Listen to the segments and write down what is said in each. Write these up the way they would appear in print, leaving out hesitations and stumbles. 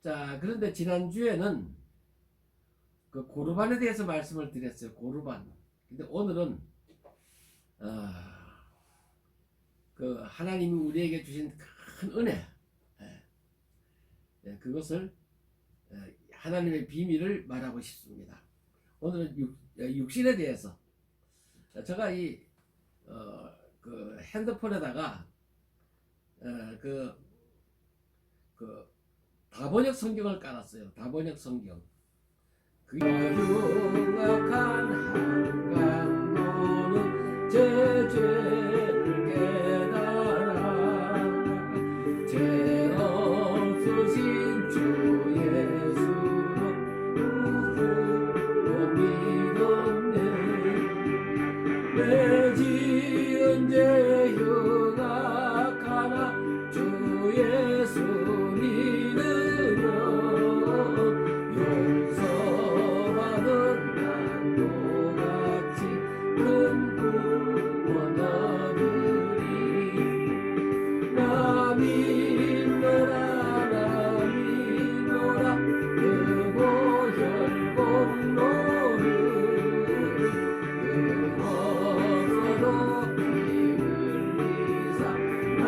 자, 그런데 지난주에는 그 고르반에 대해서 말씀을 드렸어요. 고르반. 근데 오늘은 그 하나님이 우리에게 주신 큰 은혜, 그것을 하나님의 비밀을 말하고 싶습니다. 오늘은 육신에 대해서 제가 그 핸드폰에다가 그 다번역 성경을 깔았어요. 다번역 성경. 그 흉악한 한강로는 제 죄를 깨달아 죄 없으신 주 예수로 믿었네. 내 지은 죄 흉악하나 주 예수 믿으며 용서받은 나도 같이 큰 구원 얻으리. 나 믿노라 나 믿노라 그고 혈공로를 없어도 피 흘리사 날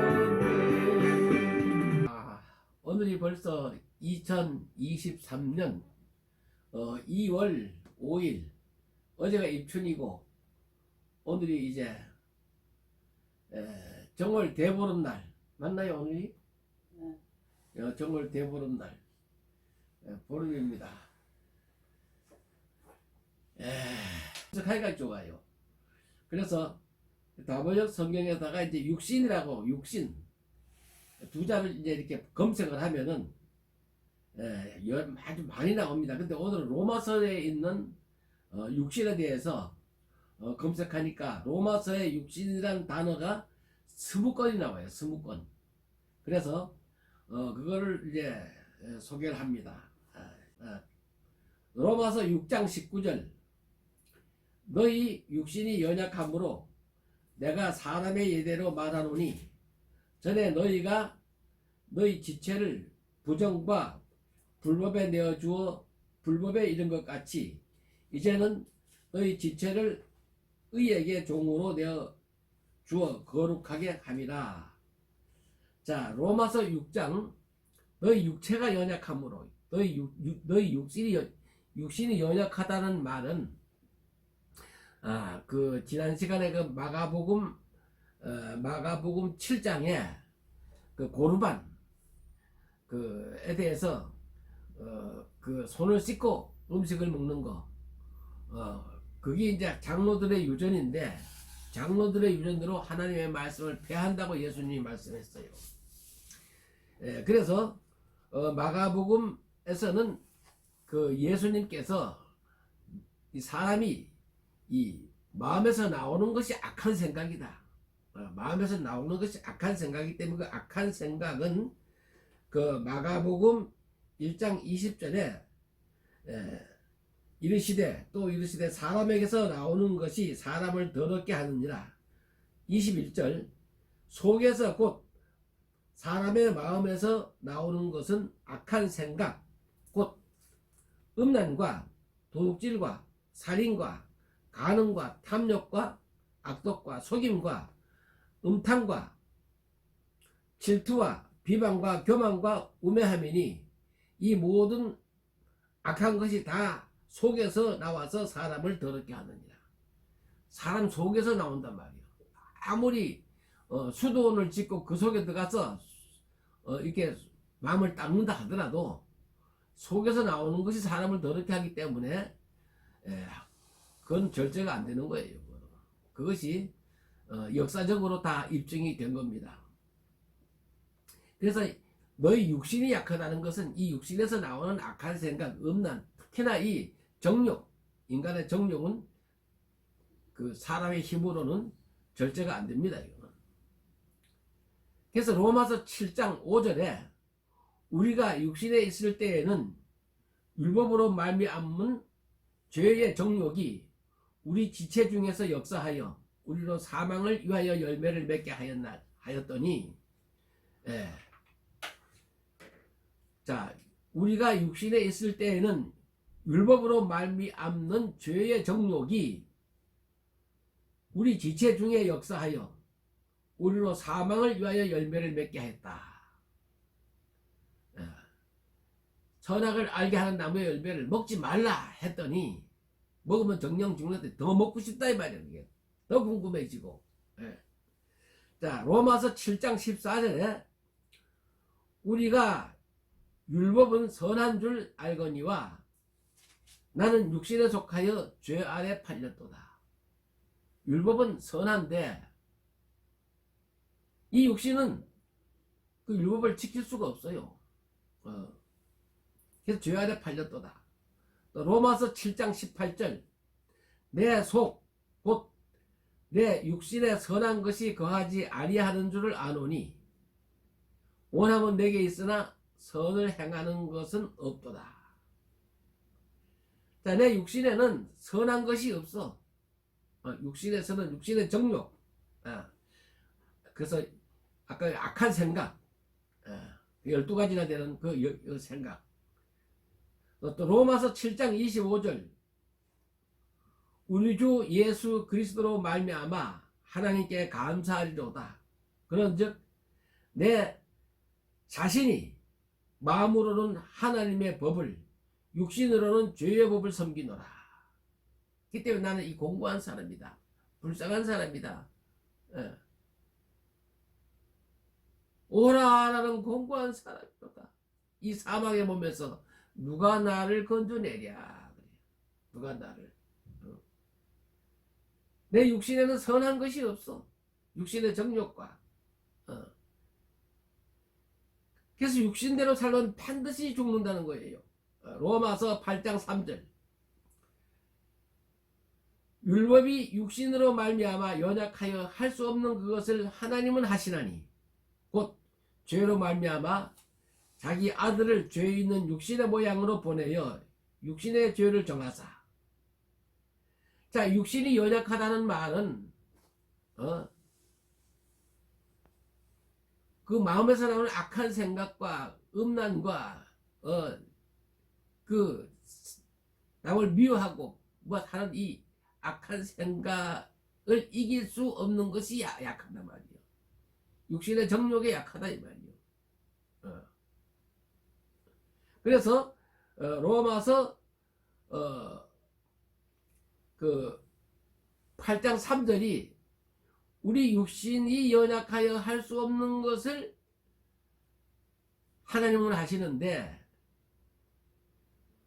구원하셨네. 오늘이 벌써 2023년 2월 5일, 어제가 입춘이고 오늘이 이제 정월 대보름날 맞나요? 오늘이? 네. 정월 대보름날 보름입니다. 해가 좋아요. 그래서 다번역 성경에다가 이제 육신이라고, 육신 두 자를 이제 이렇게 검색을 하면은 아주 많이 나옵니다. 근데 오늘은 로마서에 있는 육신에 대해서 검색하니까 로마서의 육신이라는 단어가 20건이 나와요. 20건. 그래서 그거를 이제 소개를 합니다. 로마서 6장 19절. 너희 육신이 연약함으로 내가 사람의 예대로 말하노니 전에 너희가 너희 지체를 부정과 불법에 내어주어 불법에 이른 것 같이 이제는 너희 지체를 의에게 종으로 내어주어 거룩하게 함이라. 자, 로마서 6장 너희 육체가 연약함으로 너희 육신이 연약하다는 말은 그 지난 시간에 그 마가복음 7장에 그 고르반 그에 대해서 그 손을 씻고 음식을 먹는 거 그게 이제 장로들의 유전인데 장로들의 유전으로 하나님의 말씀을 폐한다고 예수님이 말씀했어요. 그래서 마가복음에서는 그 예수님께서 이 사람이 이 마음에서 나오는 것이 악한 생각이다. 마음에서 나오는 것이 악한 생각이기 때문에 그 악한 생각은 그 마가복음 1장 20절에 이르시되 사람에게서 나오는 것이 사람을 더럽게 하느니라. 21절 속에서 곧 사람의 마음에서 나오는 것은 악한 생각 곧 음란과 도둑질과 살인과 간음과 탐욕과 악독과 속임과 음탕과 질투와 비방과 교만과 우매함이니 이 모든 악한 것이 다 속에서 나와서 사람을 더럽게 하느니라. 사람 속에서 나온단 말이에요. 아무리 수도원을 짓고 그 속에 들어가서 이렇게 마음을 닦는다 하더라도 속에서 나오는 것이 사람을 더럽게 하기 때문에 그건 절제가 안 되는 거예요. 그것이 역사적으로 다 입증이 된 겁니다. 그래서 너희 육신이 약하다는 것은 이 육신에서 나오는 악한 생각, 음란, 특히나 이 정욕, 인간의 정욕은 그 사람의 힘으로는 절제가 안 됩니다. 이거는. 그래서 로마서 7장 5절에 우리가 육신에 있을 때에는 율법으로 말미암은 죄의 정욕이 우리 지체 중에서 역사하여 우리로 사망을 위하여 열매를 맺게 하였더니 자, 우리가 육신에 있을 때에는 율법으로 말미암는 죄의 정욕이 우리 지체 중에 역사하여 우리로 사망을 위하여 열매를 맺게 했다. 선악을 알게 하는 나무의 열매를 먹지 말라 했더니 먹으면 정령 죽는데 더 먹고 싶다 이 말이야. 이게 더 궁금해지고. 자, 로마서 7장 14절에 우리가 율법은 선한 줄 알거니와 나는 육신에 속하여 죄 아래 팔렸도다. 율법은 선한데 이 육신은 그 율법을 지킬 수가 없어요. 그래서 죄 아래 팔렸도다. 또 로마서 7장 18절 내 속 곧 내 육신에 선한 것이 거하지 아니하는 줄을 아노니 원함은 내게 있으나 선을 행하는 것은 없도다. 자, 내 육신에는 선한 것이 없어. 육신에서는 육신의 정욕, 그래서 아까 악한 생각, 12가지나 되는 그 생각. 또 로마서 7장 25절 우리 주 예수 그리스도로 말미암아 하나님께 감사하리로다. 그런즉 내 자신이 마음으로는 하나님의 법을 육신으로는 죄의 법을 섬기노라. 그렇기 때문에 나는 이 공고한 사람이다. 불쌍한 사람이다. 오라라는 공고한 사람이다. 이 사망의 몸에서 누가 나를 건져내랴. 누가 나를. 내 육신에는 선한 것이 없어. 육신의 정욕과. 그래서 육신대로 살면 반드시 죽는다는 거예요. 로마서 8장 3절 율법이 육신으로 말미암아 연약하여 할 수 없는 그것을 하나님은 하시나니 곧 죄로 말미암아 자기 아들을 죄 있는 육신의 모양으로 보내어 육신의 죄를 정하사. 자, 육신이 연약하다는 말은 그 마음에서 나오는 악한 생각과 음란과 그 남을 미워하고 뭐 하는 이 악한 생각을 이길 수 없는 것이 약하단 말이에요. 육신의 정욕에 약하다 이 말이에요. 그래서 로마서 그 8장 3절이 우리 육신이 연약하여 할 수 없는 것을 하나님은 하시는데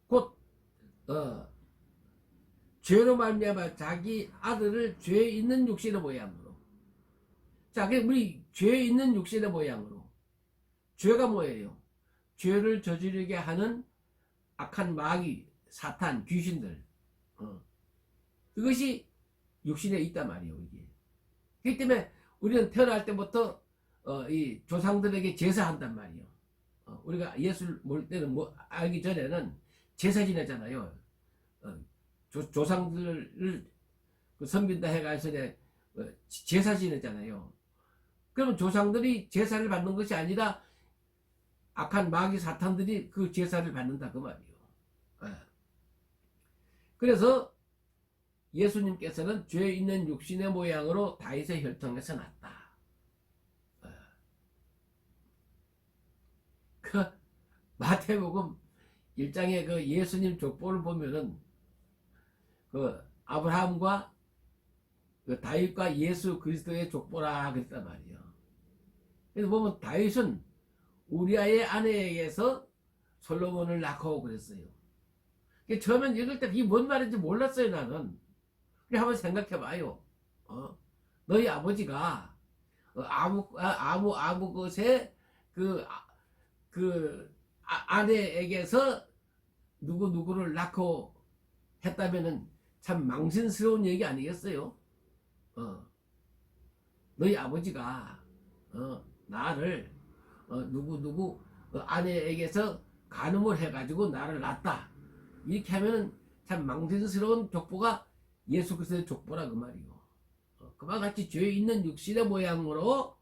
곧 죄로 말미암아 자기 아들을 죄 있는 육신의 모양으로. 자, 우리 죄 있는 육신의 모양으로. 죄가 뭐예요? 죄를 저지르게 하는 악한 마귀, 사탄, 귀신들. 그것이 육신에 있단 말이에요. 이게. 그렇기 때문에 우리는 태어날 때부터 이 조상들에게 제사한단 말이에요. 우리가 예수를 모를 때는 뭐 알기 전에는 제사 지내잖아요. 조상들을 섬긴다 해가지고 제사 지냈잖아요. 그러면 조상들이 제사를 받는 것이 아니라 악한 마귀 사탄들이 그 제사를 받는다 그 말이에요. 그래서 예수님께서는 죄 있는 육신의 모양으로 다윗의 혈통에서 났다. 그 마태복음 1장의 그 예수님 족보를 보면은 그 아브라함과 그 다윗과 예수 그리스도의 족보라 그랬단 말이에요. 그래서 보면 다윗은 우리아의 아내에게서 솔로몬을 낳고 그랬어요. 처음엔 읽을 때 이게 뭔 말인지 몰랐어요 나는. 그래 한번 생각해봐요. 너희 아버지가 아무 것에 아내에게서 누구를 낳고 했다면은 참 망신스러운 얘기 아니겠어요? 너희 아버지가 나를 누구 아내에게서 간음을 해가지고 나를 낳았다. 이렇게 하면은 참 망신스러운 족보가 예수 그리스도의 족보라 그 말이요. 그와 같이 죄 있는 육신의 모양으로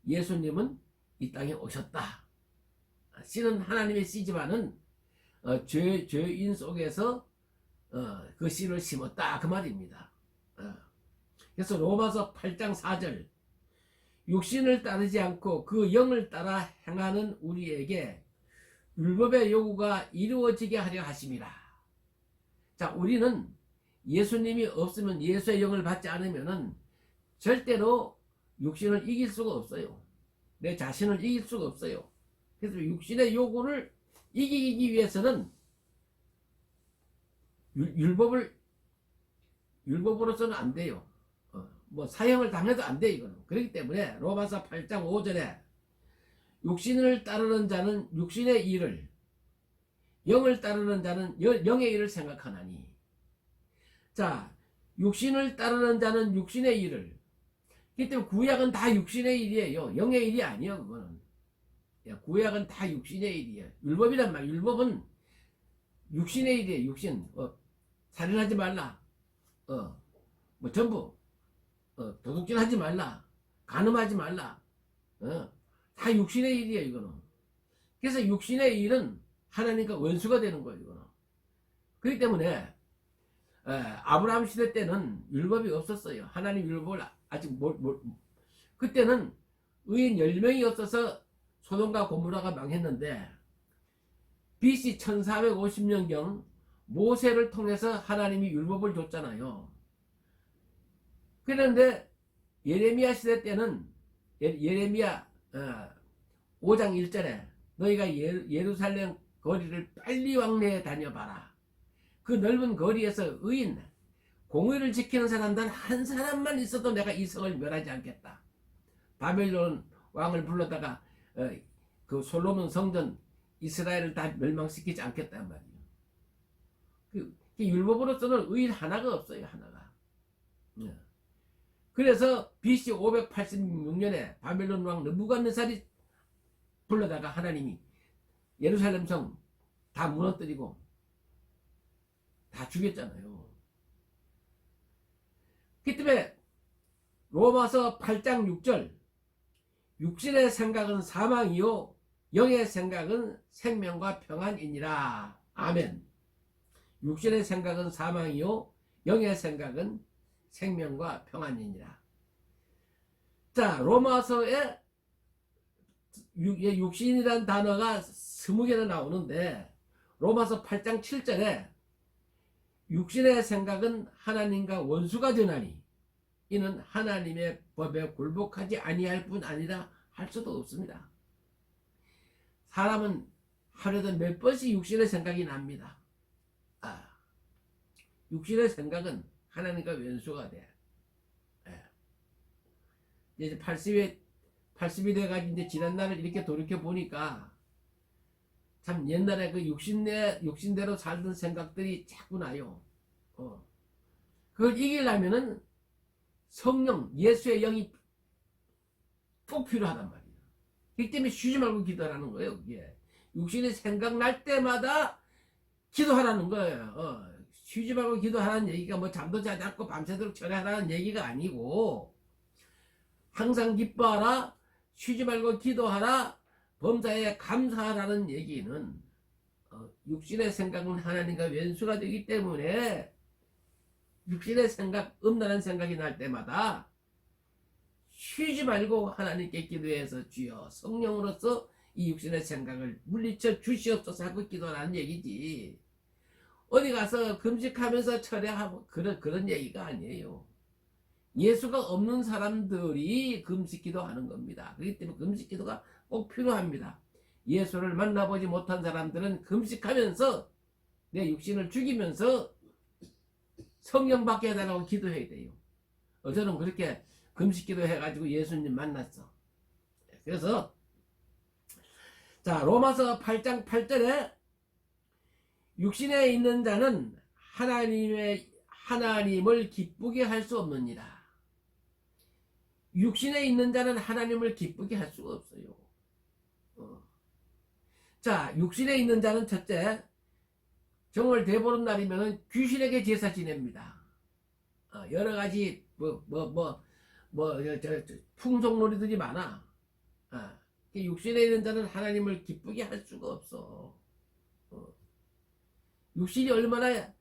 예수님은 이 땅에 오셨다. 씨는 하나님의 씨지만은 죄인 속에서 그 씨를 심었다 그 말입니다. 그래서 로마서 8장 4절 육신을 따르지 않고 그 영을 따라 행하는 우리에게 율법의 요구가 이루어지게 하려 하심이라. 자, 우리는 예수님이 없으면, 예수의 영을 받지 않으면은 절대로 육신을 이길 수가 없어요. 내 자신을 이길 수가 없어요. 그래서 육신의 요구를 이기기 위해서는 율법으로서는 안 돼요. 뭐 사형을 당해도 안 돼, 이거는. 그렇기 때문에 로마서 8장 5절에 육신을 따르는 자는 육신의 일을, 영을 따르는 자는 영의 일을 생각하나니. 자, 육신을 따르는 자는 육신의 일을. 그렇기 때문에 구약은 다 육신의 일이에요. 영의 일이 아니에요, 그거는. 구약은 다 육신의 일이에요. 율법이란 말, 율법은 육신의 일이에요, 육신. 살인하지 말라. 뭐 전부. 도둑질 하지 말라. 간음하지 말라. 다 육신의 일이에요, 이거는. 그래서 육신의 일은 하나님과 원수가 되는 거예요, 이거는. 그렇기 때문에 아브라함 시대 때는 율법이 없었어요. 하나님 율법을 아직 그때는 의인 10명이 없어서 소돔과 고모라가 망했는데 BC 1450년경 모세를 통해서 하나님이 율법을 줬잖아요. 그런데 예레미야 시대 때는 예레미야 5장 1절에 너희가 예루살렘 거리를 빨리 왕래에 다녀봐라. 그 넓은 거리에서 의인, 공의를 지키는 사람단 한 사람만 있어도 내가 이 성을 멸하지 않겠다. 바벨론 왕을 불러다가 그 솔로몬 성전 이스라엘을 다 멸망시키지 않겠단 말이에요. 그 율법으로서는 의인 하나가 없어요, 하나가. 그래서 BC 586년에 바벨론 왕 느부갓네살이 불러다가 하나님이 예루살렘 성 다 무너뜨리고 다 죽였잖아요. 그 때문에 로마서 8장 6절 육신의 생각은 사망이요 영의 생각은 생명과 평안이니라. 아멘. 육신의 생각은 사망이요 영의 생각은 생명과 평안이니라. 자, 로마서에 육신이란 단어가 20개나 나오는데 로마서 8장 7절에 육신의 생각은 하나님과 원수가 되나니 이는 하나님의 법에 굴복하지 아니할 뿐 아니라 할 수도 없습니다. 사람은 하루에도 몇 번씩 육신의 생각이 납니다. 육신의 생각은 하나님과 원수가 돼. 이제 80이 돼가지고 이제 지난날을 이렇게 돌이켜 보니까 참 옛날에 그 육신대로 살던 생각들이 자꾸 나요. 그걸 이기려면은 성령, 예수의 영이 꼭 필요하단 말이에요. 그렇기 때문에 쉬지 말고 기도하라는 거예요. 그게. 육신이 생각날 때마다 기도하라는 거예요. 쉬지 말고 기도하라는 얘기가 뭐 잠도 자지 않고 밤새도록 절하라는 얘기가 아니고 항상 기뻐하라, 쉬지 말고 기도하라, 범사에 감사하라는 얘기는 육신의 생각은 하나님과 원수가 되기 때문에 육신의 생각, 음란한 생각이 날 때마다 쉬지 말고 하나님께 기도해서 주여 성령으로서 이 육신의 생각을 물리쳐 주시옵소서 하고 기도하라는 얘기지. 어디 가서 금식하면서 철회하고 그런 얘기가 아니에요. 예수가 없는 사람들이 금식 기도하는 겁니다. 그렇기 때문에 금식 기도가 꼭 필요합니다. 예수를 만나보지 못한 사람들은 금식하면서 내 육신을 죽이면서 성령 받게 해달라고 기도해야 돼요. 저는 그렇게 금식 기도해가지고 예수님 만났어. 그래서 자, 로마서 8장 8절에 육신에 있는 자는 하나님을 기쁘게 할 수 없느니라. 육신에 있는 자는 하나님을 기쁘게 할 수가 없어요. 자, 육신에 있는 자는 첫째, 정월 대보름날이면 귀신에게 제사 지냅니다. 여러 가지 풍속놀이들이 많아. 육신에 있는 자는 하나님을 기쁘게 할 수가 없어. 육신이 얼마나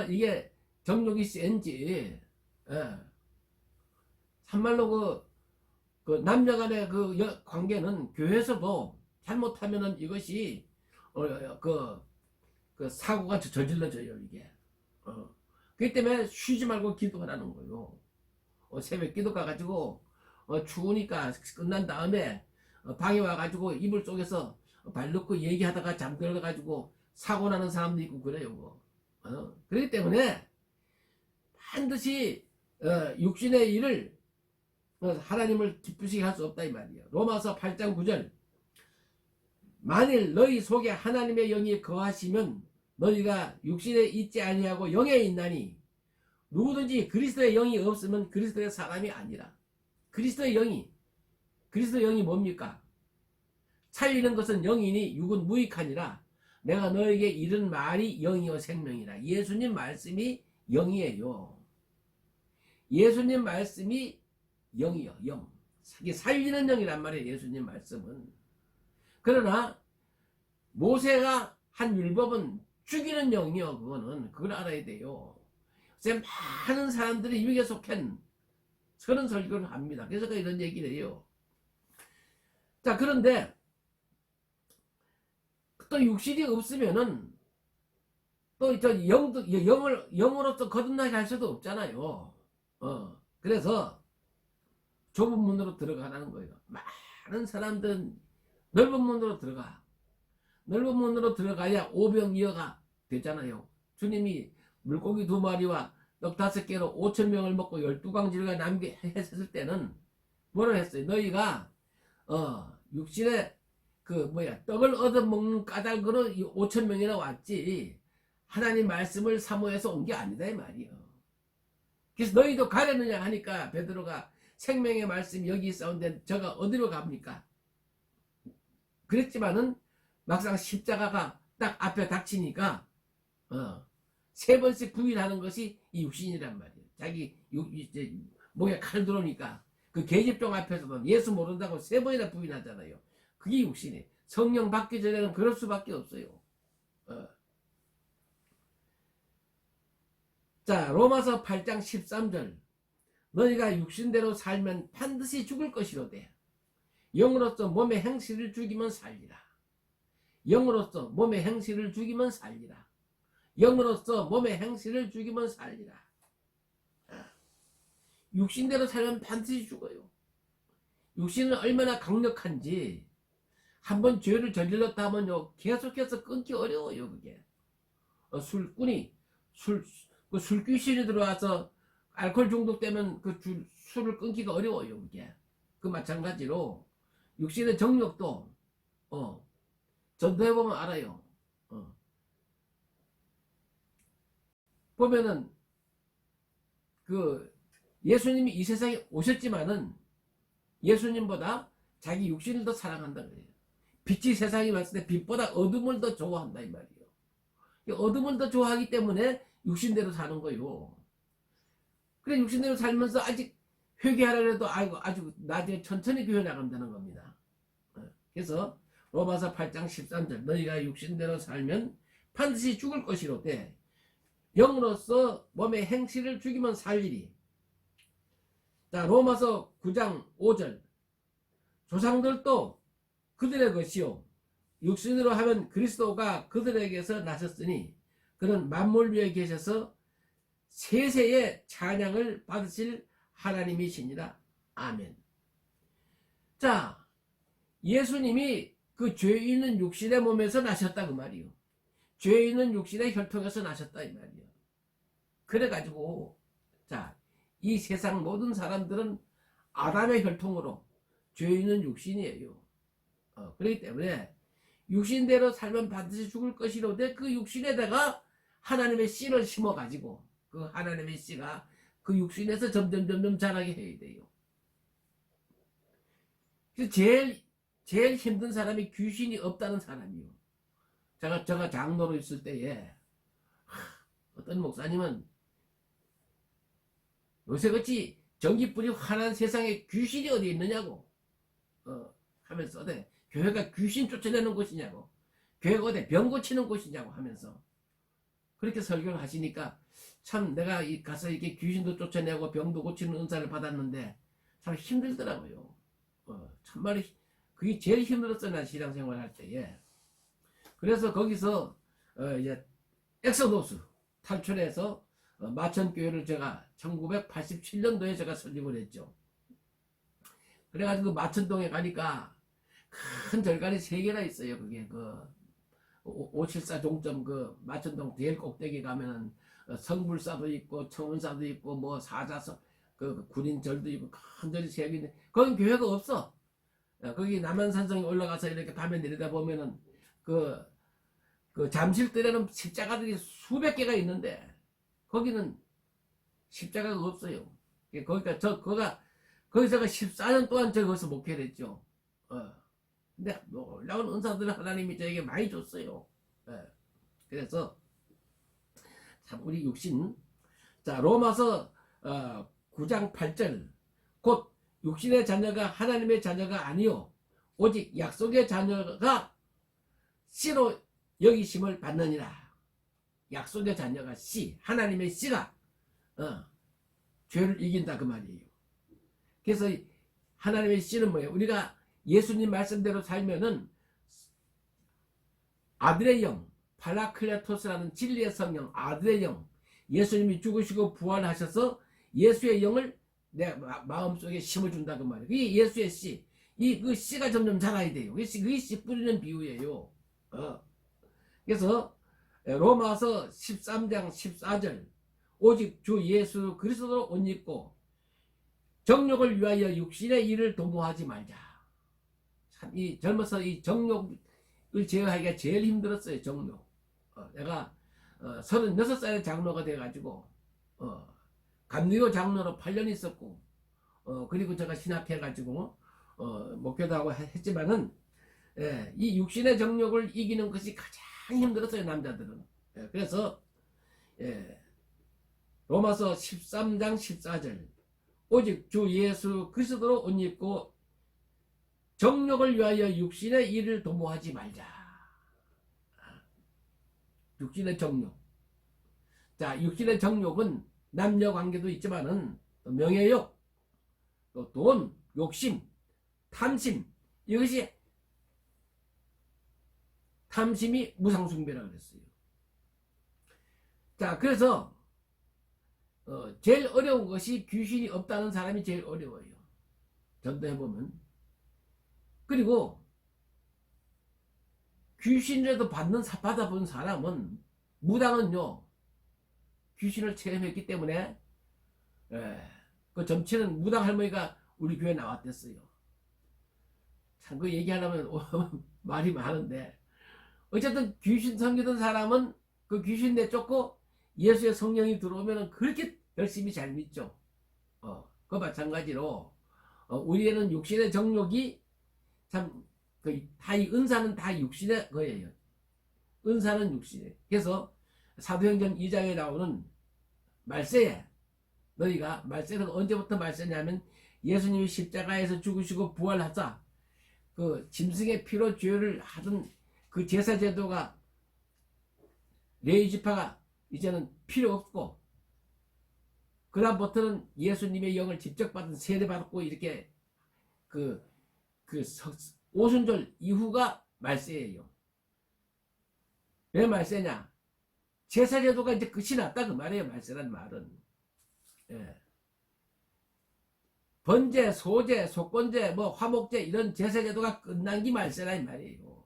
이게 정욕이 센지. 참말로 그 남녀 간의 그 관계는 교회에서도 잘못하면은 이것이 그 사고가 저질러져요, 이게. 그렇기 때문에 쉬지 말고 기도하라는 거예요. 새벽 기도 가가지고 추우니까 끝난 다음에 방에 와가지고 이불 속에서 발 넣고 얘기하다가 잠들어가지고 사고 나는 사람도 있고 그래요. 그렇기 때문에 반드시 육신의 일을 하나님을 기쁘시게 할 수 없다 이 말이에요. 로마서 8장 9절. 만일 너희 속에 하나님의 영이 거하시면 너희가 육신에 있지 아니하고 영에 있나니 누구든지 그리스도의 영이 없으면 그리스도의 사람이 아니라. 그리스도의 영이 뭡니까? 살리는 것은 영이니 육은 무익하니라. 내가 너에게 이른 말이 영이요 생명이라. 예수님 말씀이 영이에요. 예수님 말씀이 영이요, 영. 이게 살리는 영이란 말이에요, 예수님 말씀은. 그러나 모세가 한 율법은 죽이는 영이요. 그걸 알아야 돼요. 그래서 많은 사람들이 육에 속한 그런 설교를 합니다. 그래서 이런 얘기를 해요. 자, 그런데 또 육신이 없으면은 또 저 영으로서 거듭나게 할 수도 없잖아요. 그래서 좁은 문으로 들어가라는 거예요. 많은 사람들은 넓은 문으로 들어가. 넓은 문으로 들어가야 오병이어가 되잖아요. 주님이 물고기 2마리와 떡 5개로 5,000명을 먹고 12광지가 남게 했을 때는 뭐라 했어요? 너희가 육신에 떡을 얻어먹는 까닭으로 5,000명이나 왔지 하나님 말씀을 사모해서 온 게 아니다 이 말이에요. 그래서 너희도 가려느냐 하니까 베드로가 생명의 말씀이 여기 있었는데 저가 어디로 갑니까? 그랬지만은 막상 십자가가 딱 앞에 닥치니까 3번씩 부인하는 것이 이 육신이란 말이에요. 자기 목에 칼 들어오니까 그 계집종 앞에서도 예수 모른다고 3번이나 부인하잖아요. 그게 육신이에요. 성령 받기 전에는 그럴 수밖에 없어요. 자, 로마서 8장 13절. 너희가 육신대로 살면 반드시 죽을 것이로되 영으로서 몸의 행실을 죽이면 살리라. 영으로서 몸의 행실을 죽이면 살리라. 영으로서 몸의 행실을 죽이면 살리라. 육신대로 살면 반드시 죽어요. 육신은 얼마나 강력한지 한번 죄를 저질렀다 하면요 계속해서 끊기 어려워요. 그게 술 귀신이 들어와서 알코올 중독되면 그 술을 끊기가 어려워요. 그게 그 마찬가지로 육신의 정욕도 전도해보면 알아요. 보면은 그 예수님이 이 세상에 오셨지만은 예수님보다 자기 육신을 더 사랑한다 그래요. 빛이 세상에 왔을 때 빛보다 어둠을 더 좋아한다 이 말이에요. 어둠을 더 좋아하기 때문에 육신대로 사는 거요. 그래 육신대로 살면서 아직 회개하라 해도 아주 나중에 천천히 교회 나간다는 겁니다. 그래서 로마서 8장 13절 너희가 육신대로 살면 반드시 죽을 것이로되 영으로서 몸의 행실을 죽이면 살리리. 자, 로마서 9장 5절 조상들도 그들의 것이요 육신으로 하면 그리스도가 그들에게서 나셨으니 그는 만물 위에 계셔서 세세의 찬양을 받으실 하나님이시니라. 아멘. 자, 예수님이 그 죄 있는 육신의 몸에서 나셨다 그 말이요. 죄 있는 육신의 혈통에서 나셨다 이 말이요. 그래가지고 자, 이 세상 모든 사람들은 아담의 혈통으로 죄 있는 육신이에요. 그렇기 때문에 육신대로 살면 반드시 죽을 것이로되 그 육신에다가 하나님의 씨를 심어가지고 그 하나님의 씨가 그 육신에서 점점 자라게 해야 돼요. 제일 힘든 사람이 귀신이 없다는 사람이요. 제가 장로로 있을 때에 어떤 목사님은 요새같이 전기불이 환한 세상에 귀신이 어디 있느냐고 하면서 교회가 귀신 쫓아내는 곳이냐고, 교회가 어디 병 고치는 곳이냐고 하면서 그렇게 설교를 하시니까 참 내가 가서 이렇게 귀신도 쫓아내고 병도 고치는 은사를 받았는데 참 힘들더라고요. 참말로 그게 제일 힘들었어요. 난 신앙생활 할 때에. 그래서 거기서 이제 엑소도스 탈출해서 마천교회를 제가 1987년도에 제가 설립을 했죠. 그래가지고 그 마천동에 가니까 큰 절간이 3개나 있어요. 그게 574 종점 마천동 제일 꼭대기 가면은 성불사도 있고 청운사도 있고 뭐 사자성 군인절도 있고 큰 절이 3개 있는데 거긴 교회가 없어. 거기 남한산성에 올라가서 이렇게 밤에 내리다 보면은 그 잠실들에는 십자가들이 수백 개가 있는데 거기는 십자가가 없어요. 거기서 14년 동안 제가 거기서 목회를 했죠. 근데 놀라운 은사들을 하나님이 저에게 많이 줬어요. 그래서 참 우리 육신, 자 로마서 9장 8절, 곧 육신의 자녀가 하나님의 자녀가 아니요 오직 약속의 자녀가 씨로 여기심을 받느니라. 약속의 자녀가 씨, 하나님의 씨가 죄를 이긴다 그 말이에요. 그래서 하나님의 씨는 뭐예요? 우리가 예수님 말씀대로 살면은 아들의 영, 파라클레토스라는 진리의 성령, 아들의 영, 예수님이 죽으시고 부활하셔서 예수의 영을 내 마음속에 심어준다 그 말이에요. 그게 예수의 씨. 그 씨가 점점 자라야 돼요. 그게 씨 뿌리는 비유예요. 그래서 로마서 13장 14절, 오직 주 예수 그리스도로 옷 입고 정욕을 위하여 육신의 일을 도모하지 말자. 참 이 젊어서 이 정욕을 제어하기가 제일 힘들었어요. 정욕. 내가 36살에 장로가 돼가지고 감리교 장로로 8년 있었고 그리고 제가 신학해가지고 목회도 하고 했지만은 이 육신의 정욕을 이기는 것이 가장 힘들었어요. 남자들은. 그래서 로마서 13장 14절, 오직 주 예수 그리스도로 옷 입고 정욕을 위하여 육신의 일을 도모하지 말자. 육신의 정욕. 자, 육신의 정욕은 남녀 관계도 있지만은 또 명예욕, 또 돈, 욕심, 탐심, 이것이 탐심이 무상숭배라고 그랬어요. 자, 그래서 제일 어려운 것이 귀신이 없다는 사람이 제일 어려워요. 전도해보면. 그리고 귀신이라도 받아본 사람은, 무당은요 귀신을 체험했기 때문에 그 점치는 무당 할머니가 우리 교회에 나왔댔어요. 참 그 얘기하려면 말이 많은데 어쨌든 귀신 섬기던 사람은 그 귀신 내쫓고 예수의 성령이 들어오면 그렇게 열심히 잘 믿죠. 그 마찬가지로 우리에는 육신의 정욕이 참 다 이 은사는 다 육신의 거예요. 은사는 육신에. 그래서 사도행전 2장에 나오는 말세에 너희가, 말세는 언제부터 말세냐면 예수님이 십자가에서 죽으시고 부활하사 그 짐승의 피로 죄를 하던 그 제사제도가 레위지파가 이제는 필요 없고 그 다음부터는 예수님의 영을 직접 받은 세례받고 이렇게 오순절 이후가 말세예요. 왜 말세냐? 제사제도가 이제 끝이 났다 그 말이에요. 말세란 말은. 번제, 소제, 속건제, 뭐 화목제 이런 제사제도가 끝난 게 말세라 이 말이에요.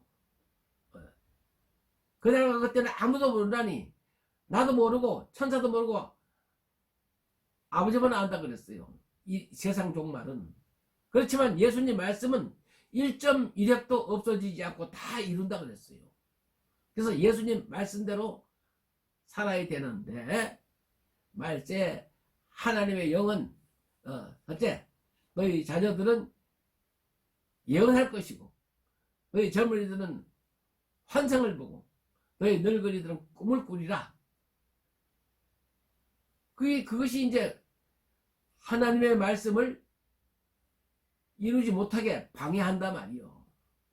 그날 그때는 아무도 모르라니, 나도 모르고 천사도 모르고 아버지만 안다 그랬어요. 이 세상 종말은. 그렇지만 예수님 말씀은 1.1핵도 없어지지 않고 다 이룬다 그랬어요. 그래서 예수님 말씀대로 살아야 되는데 말째 하나님의 영은 어째 너희 자녀들은 예언할 것이고 너희 젊은이들은 환상을 보고 너희 늙은이들은 꿈을 꾸리라. 그것이 이제 하나님의 말씀을 이루지 못하게 방해한단 말이요.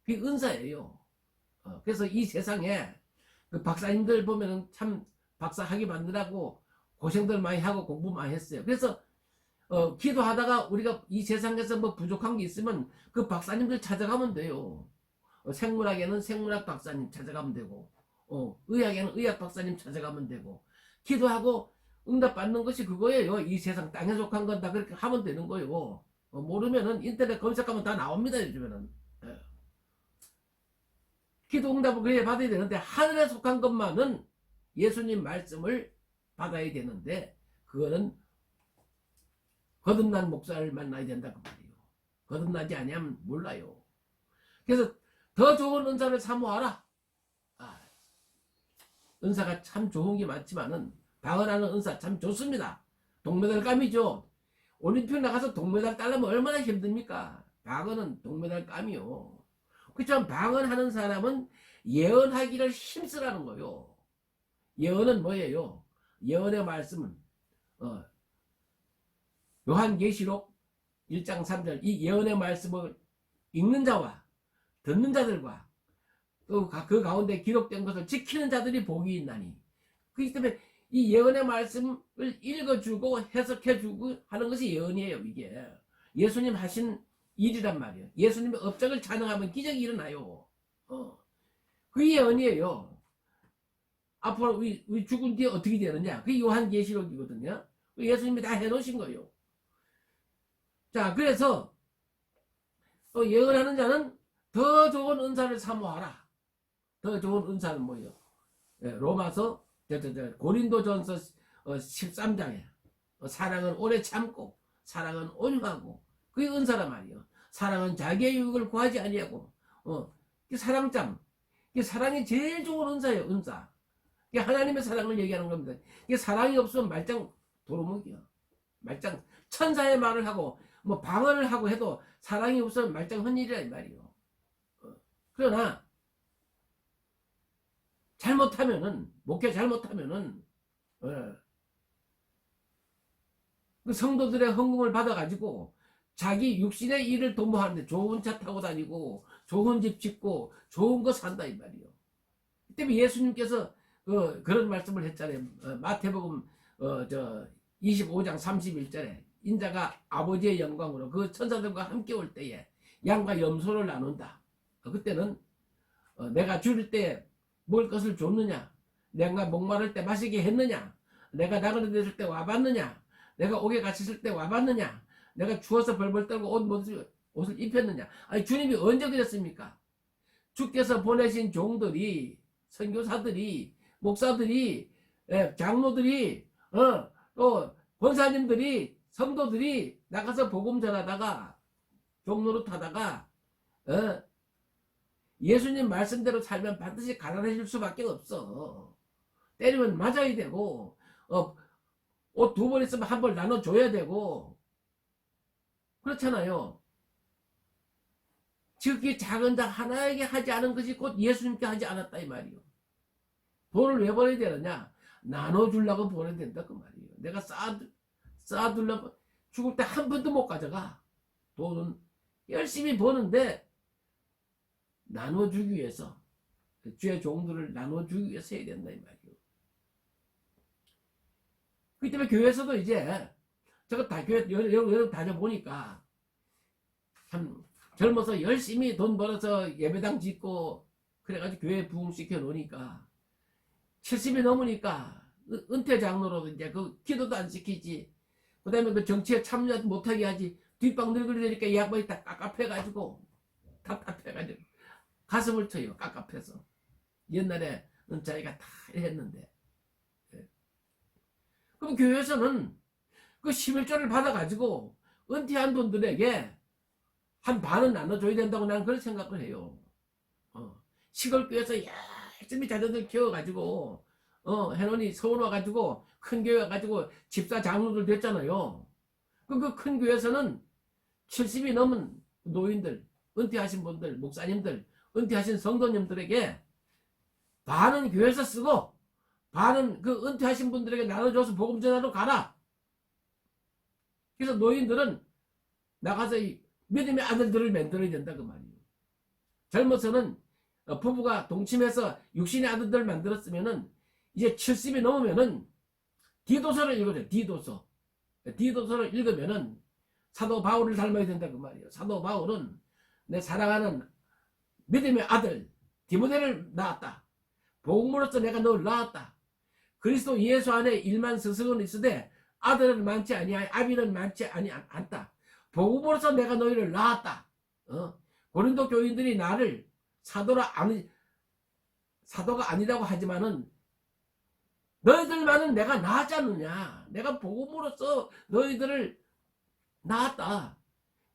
그게 은사예요. 그래서 이 세상에 그 박사님들 보면은 참 박사 학위 받느라고 고생들 많이 하고 공부 많이 했어요. 그래서 기도하다가 우리가 이 세상에서 뭐 부족한 게 있으면 그 박사님들 찾아가면 돼요. 생물학에는 생물학 박사님 찾아가면 되고, 의학에는 의학 박사님 찾아가면 되고, 기도하고 응답받는 것이 그거예요. 이 세상 땅에 속한 건 다 그렇게 하면 되는 거예요. 모르면은 인터넷 검색하면 다 나옵니다. 요즘에는. 예. 기도 응답을 그래야 받아야 되는데 하늘에 속한 것만은 예수님 말씀을 받아야 되는데 그거는 거듭난 목사를 만나야 된다 그 말이에요. 거듭나지 아니하면 몰라요. 그래서 더 좋은 은사를 사모하라. 은사가 참 좋은 게 많지만은 방언하는 은사 참 좋습니다. 동메달감이죠. 올림픽 나가서 동메달 따려면 얼마나 힘듭니까? 방언은 동메달감이요. 그렇지만 방언하는 사람은 예언하기를 힘쓰라는 거요. 예언은 뭐예요? 예언의 말씀은 요한계시록 1장 3절 이 예언의 말씀을 읽는 자와 듣는 자들과 또 그 가운데 기록된 것을 지키는 자들이 복이 있나니. 그렇기 때문에 이 예언의 말씀을 읽어주고 해석해주고 하는 것이 예언이에요. 이게 예수님 하신 일이란 말이에요. 예수님의 업적을 찬양하면 기적이 일어나요. 그게 예언이에요. 앞으로 우리 죽은 뒤에 어떻게 되느냐. 그게 요한계시록이거든요. 예수님이 다 해놓으신 거예요. 자, 그래서 예언하는 자는 더 좋은 은사를 사모하라. 더 좋은 은사는 뭐예요? 로마서 고린도전서 13장에 사랑은 오래 참고 사랑은 온유하고 그게 은사란 말이에요. 사랑은 자기의 유익을 구하지 아니하고 사랑장. 사랑이 제일 좋은 은사예요. 은사. 하나님의 사랑을 얘기하는 겁니다. 사랑이 없으면 말짱 도루묵이야. 말짱 천사의 말을 하고 뭐 방언을 하고 해도 사랑이 없으면 말짱 헛일이라 이 말이에요. 그러나 잘못하면은 목회 잘못하면은 그 성도들의 헌금을 받아가지고 자기 육신의 일을 도모하는데 좋은 차 타고 다니고 좋은 집 짓고 좋은 거 산다 이 말이에요. 그 때문에 예수님께서 그런 말씀을 했잖아요. 마태복음 25장 31절에 인자가 아버지의 영광으로 그 천사들과 함께 올 때에 양과 염소를 나눈다. 그때는 내가 줄일 때 먹을 것을 줬느냐, 내가 목마를 때 마시게 했느냐, 내가 나그네됐을 때 와봤느냐, 내가 옥에 갇혔을 때 와봤느냐, 내가 추워서 벌벌 떨고 옷을 입혔느냐. 아니 주님이 언제 그랬습니까? 주께서 보내신 종들이, 선교사들이, 목사들이, 장로들이, 또 권사님들이, 성도들이 나가서 복음 전하다가 종로로 타다가 예수님 말씀대로 살면 반드시 가난해질 수밖에 없어. 때리면 맞아야 되고 옷 2벌 있으면 1벌 나눠줘야 되고 그렇잖아요. 지극히 작은 자 하나에게 하지 않은 것이 곧 예수님께 하지 않았다 이 말이요. 돈을 왜 벌어야 되느냐? 나눠주려고 벌어야 된다 그 말이에요. 내가 쌓아두려고 죽을 때 한 번도 못 가져가. 돈은 열심히 버는데 나눠주기 위해서 주의 종들을 나눠주기 위해서 해야 된다 이 말이에요. 그렇기 때문에 교회에서도 이제 저거 다 교회 여러 다녀보니까 참 젊어서 열심히 돈 벌어서 예배당 짓고 그래가지고 교회 부흥시켜 놓으니까 70이 넘으니까 은퇴 장로로 이제 그 기도도 안 시키지. 그 다음에 그 정치에 참여도 못하게 하지. 뒷방 늙으리 되니까 이 양반이 다 깝깝해가지고 답답해가지고 가슴을 쳐요. 깝깝해서. 옛날에는 자기가 다 했는데. 그럼 교회에서는 그 11조를 받아가지고 은퇴한 분들에게 한 반은 나눠줘야 된다고 나는 그런 생각을 해요. 시골교회에서 열심히 자녀들 키워가지고 해놓으니 서울 와가지고 큰 교회 와가지고 집사 장로들 됐잖아요. 그 큰 교회에서는 70이 넘은 노인들, 은퇴하신 분들, 목사님들, 은퇴하신 성도님들에게 반은 교회에서 쓰고 반은 그 은퇴하신 분들에게 나눠줘서 복음 전하러 가라. 그래서 노인들은 나가서 이 믿음의 아들들을 만들어야 된다 그 말이에요. 젊어서는 부부가 동침해서 육신의 아들들 만들었으면은 이제 70이 넘으면은 디도서를 읽어줘요. 디도서를 읽으면은 사도 바울을 닮아야 된다 그 말이에요. 사도 바울은 내 사랑하는 믿음의 아들 디모데를 낳았다. 복음으로써 내가 너를 낳았다. 그리스도 예수 안에 일만 스승은 있으되 아들은 많지 아니하여 아비는 많지 않다. 복음으로써 내가 너희를 낳았다. 고린도 교인들이 나를 사도가 아니라고 하지만은 너희들만은 내가 낳았지 않느냐. 내가 복음으로써 너희들을 낳았다.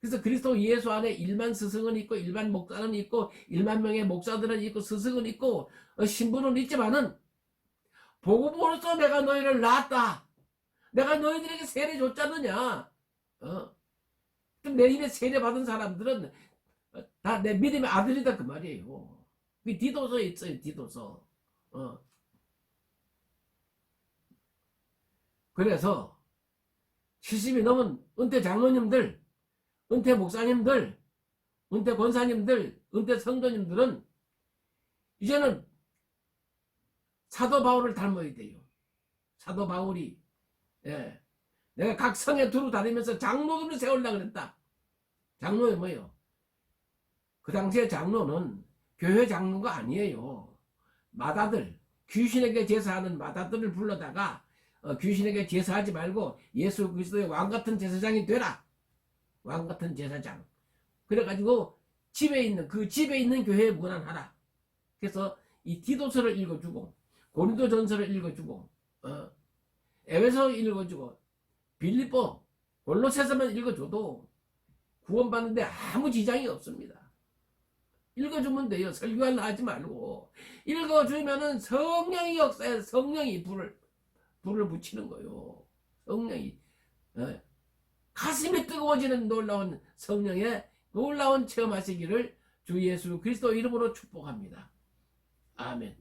그래서 그리스도 예수 안에 일만 스승은 있고 일만 목사는 있고 1만 명의 목사들은 있고 스승은 있고 신부는 있지만은 복음으로써 내가 너희를 낳았다. 내가 너희들에게 세례 줬지 않느냐. 내 입에 세례 받은 사람들은 다 내 믿음의 아들이다 그 말이에요. 그 디도서에 있어요. 디도서. 그래서 70이 넘은 은퇴 장로님들, 은퇴 목사님들, 은퇴 권사님들, 은퇴 성도님들은 이제는 사도 바울을 닮아야 돼요. 사도 바울이 내가 각 성에 두루 다니면서 장로들을 세우려고 그랬다. 장로에 뭐예요? 그 당시에 장로는 교회 장로가 아니에요. 마다들, 귀신에게 제사하는 마다들을 불러다가 귀신에게 제사하지 말고 예수 그리스도의 왕같은 제사장이 되라. 왕같은 제사장. 그래가지고 집에 있는 교회에 문안하라. 그래서 이 디도서를 읽어주고 고린도전서를 읽어주고 에베소 읽어주고 빌립보 골로새서만 읽어줘도 구원받는데 아무 지장이 없습니다. 읽어주면 돼요. 설교하려 하지 말고 읽어주면은 성령이 역사에 성령이 불을 붙이는 거예요. 성령이 가슴이 뜨거워지는 놀라운 성령의 놀라운 체험하시기를 주 예수 그리스도 이름으로 축복합니다. 아멘.